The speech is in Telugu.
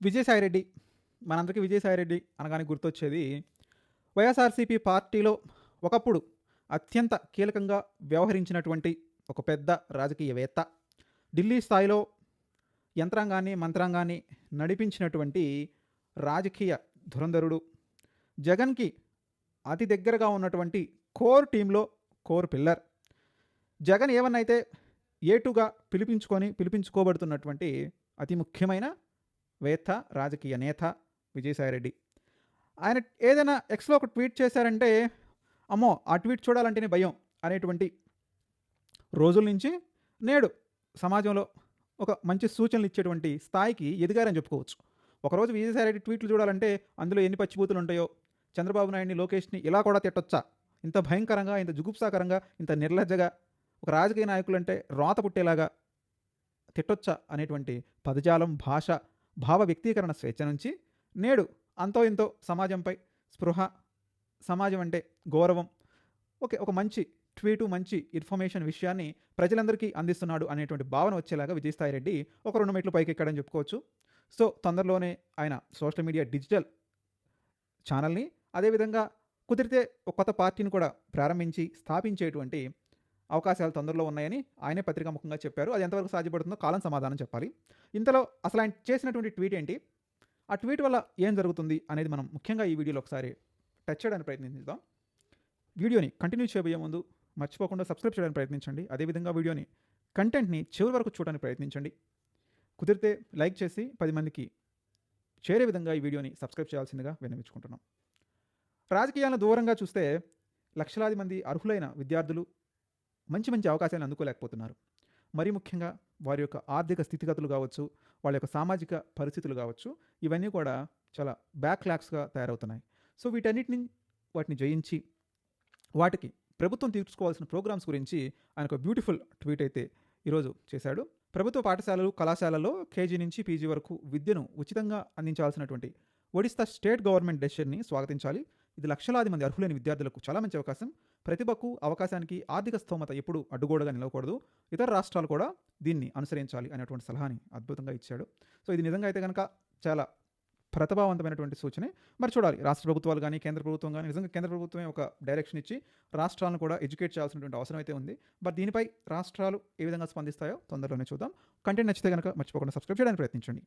విజయసాయిరెడ్డి. మనందరికీ విజయసాయిరెడ్డి అనగానే గుర్తొచ్చేది వైఎస్ఆర్‌సీపీ పార్టీలో ఒకప్పుడు అత్యంత కీలకంగా వ్యవహరించినటువంటి ఒక పెద్ద రాజకీయవేత్త. ఢిల్లీ స్థాయిలో యంత్రాంగాన్ని, మంత్రాంగాన్ని నడిపించినటువంటి రాజకీయ ధురంధరుడు. జగన్‌కి అతి దగ్గరగా ఉన్నటువంటి కోర్ టీమ్‌లో కోర్ పిల్లర్. జగన్ ఏవన్నైతే ఏటుగా పిలిపించుకోబడుతున్నటువంటి అతి ముఖ్యమైన వేత్త, రాజకీయ నేత విజయసాయిరెడ్డి. ఆయన ఏదైనా ఎక్స్‌లో ఒక ట్వీట్ చేశారంటే, అమ్మో! ఆ ట్వీట్ చూడాలంటేనే భయం అనేటువంటి రోజుల నుంచి నేడు సమాజంలో ఒక మంచి సూచనలు ఇచ్చేటువంటి స్థాయికి ఎదిగారని చెప్పుకోవచ్చు. ఒకరోజు విజయసాయిరెడ్డి ట్వీట్లు చూడాలంటే అందులో ఎన్ని పచ్చిబూతులు ఉంటాయో, చంద్రబాబు నాయుడిని, లోకేష్‌ని ఇలా కూడా తిట్టొచ్చా? ఇంత భయంకరంగా, ఇంత జుగుప్సాకరంగా, ఇంత నిర్లజ్జగా ఒక రాజకీయ నాయకులంటే రోత పుట్టేలాగా తిట్టొచ్చా అనేటువంటి పదజాలం, భాష, భావ వ్యక్తీకరణ స్వేచ్ఛ నుంచి నేడు అంతో ఇంతో సమాజంపై స్పృహ, సమాజం అంటే గౌరవం, ఒక మంచి ట్వీటు, మంచి ఇన్ఫర్మేషన్ విషయాన్ని ప్రజలందరికీ అందిస్తున్నాడు అనేటువంటి భావన వచ్చేలాగా విజయసాయిరెడ్డి ఒక 2 మెట్లు పైకెక్కాడని చెప్పుకోవచ్చు. సో తొందరలోనే ఆయన సోషల్ మీడియా డిజిటల్ ఛానల్ని, అదేవిధంగా కుదిరితే ఒక కొత్త పార్టీని కూడా ప్రారంభించి స్థాపించేటువంటి అవకాశాలు తొందరలో ఉన్నాయని ఆయనే పత్రికాముఖంగా చెప్పారు. అది ఎంతవరకు సాధ్యపడుతుందో కాలం సమాధానం చెప్పాలి. ఇంతలో అసలు ఆయన చేసినటువంటి ట్వీట్ ఏంటి, ఆ ట్వీట్ వల్ల ఏం జరుగుతుంది అనేది మనం ముఖ్యంగా ఈ వీడియోలో ఒకసారి టచ్ చేయడానికి ప్రయత్నిద్దాం. వీడియోని కంటిన్యూ చేయబోయే ముందు మర్చిపోకుండా సబ్స్క్రైబ్ చేయడానికి ప్రయత్నించండి. అదేవిధంగా వీడియోని కంటెంట్ని చివరి వరకు చూడడానికి ప్రయత్నించండి. కుదిరితే లైక్ చేసి 10 మందికి చేరే విధంగా ఈ వీడియోని సబ్స్క్రైబ్ చేయాల్సిందిగా విన్నవించుకుంటున్నాం. రాజకీయాలను దూరంగా చూస్తే లక్షలాది మంది అర్హులైన విద్యార్థులు మంచి మంచి అవకాశాలను అందుకోలేకపోతున్నారు. మరీ ముఖ్యంగా వారి యొక్క ఆర్థిక స్థితిగతులు కావచ్చు, వాళ్ళ యొక్క సామాజిక పరిస్థితులు కావచ్చు, ఇవన్నీ కూడా చాలా బ్యాక్‌లాగ్స్‌గా తయారవుతున్నాయి. సో వాటిని జయించి వాటికి ప్రభుత్వం తీసుకోవాల్సిన ప్రోగ్రామ్స్ గురించి ఆయన ఒక బ్యూటిఫుల్ ట్వీట్ అయితే ఈరోజు చేశాడు. ప్రభుత్వ పాఠశాలలు, కళాశాలల్లో కేజీ నుంచి పీజీ వరకు విద్యను ఉచితంగా అందించాల్సినటువంటి ఒడిస్తా స్టేట్ గవర్నమెంట్ డెసిషన్ని స్వాగతించాలి. ఇది లక్షలాది మంది అర్హులైన విద్యార్థులకు చాలా మంచి అవకాశం. ప్రతిభకు, అవకాశానికి ఆర్థిక స్థోమత ఎప్పుడూ అడ్డుగోడగా నిలవకూడదు. ఇతర రాష్ట్రాలు కూడా దీన్ని అనుసరించాలి అనేటువంటి సలహాని అద్భుతంగా ఇచ్చాడు. సో ఇది నిజంగా అయితే కనుక చాలా ప్రతిభావంతమైనటువంటి సూచనే. మరి చూడాలి, రాష్ట్ర ప్రభుత్వాలు కానీ, కేంద్ర ప్రభుత్వం కానీ, నిజంగా కేంద్ర ప్రభుత్వమే ఒక డైరెక్షన్ ఇచ్చి రాష్ట్రాలను కూడా ఎడ్యుకేట్ చేయాల్సినటువంటి అవసరం అయితే ఉంది. బట్ దీనిపై రాష్ట్రాలు ఏ విధంగా స్పందిస్తాయో తొందరలోనే చూద్దాం. కంటెంట్ నచ్చితే కనుక మర్చిపోకుండా సబ్స్క్రైబ్ చేయడానికి ప్రయత్నించండి.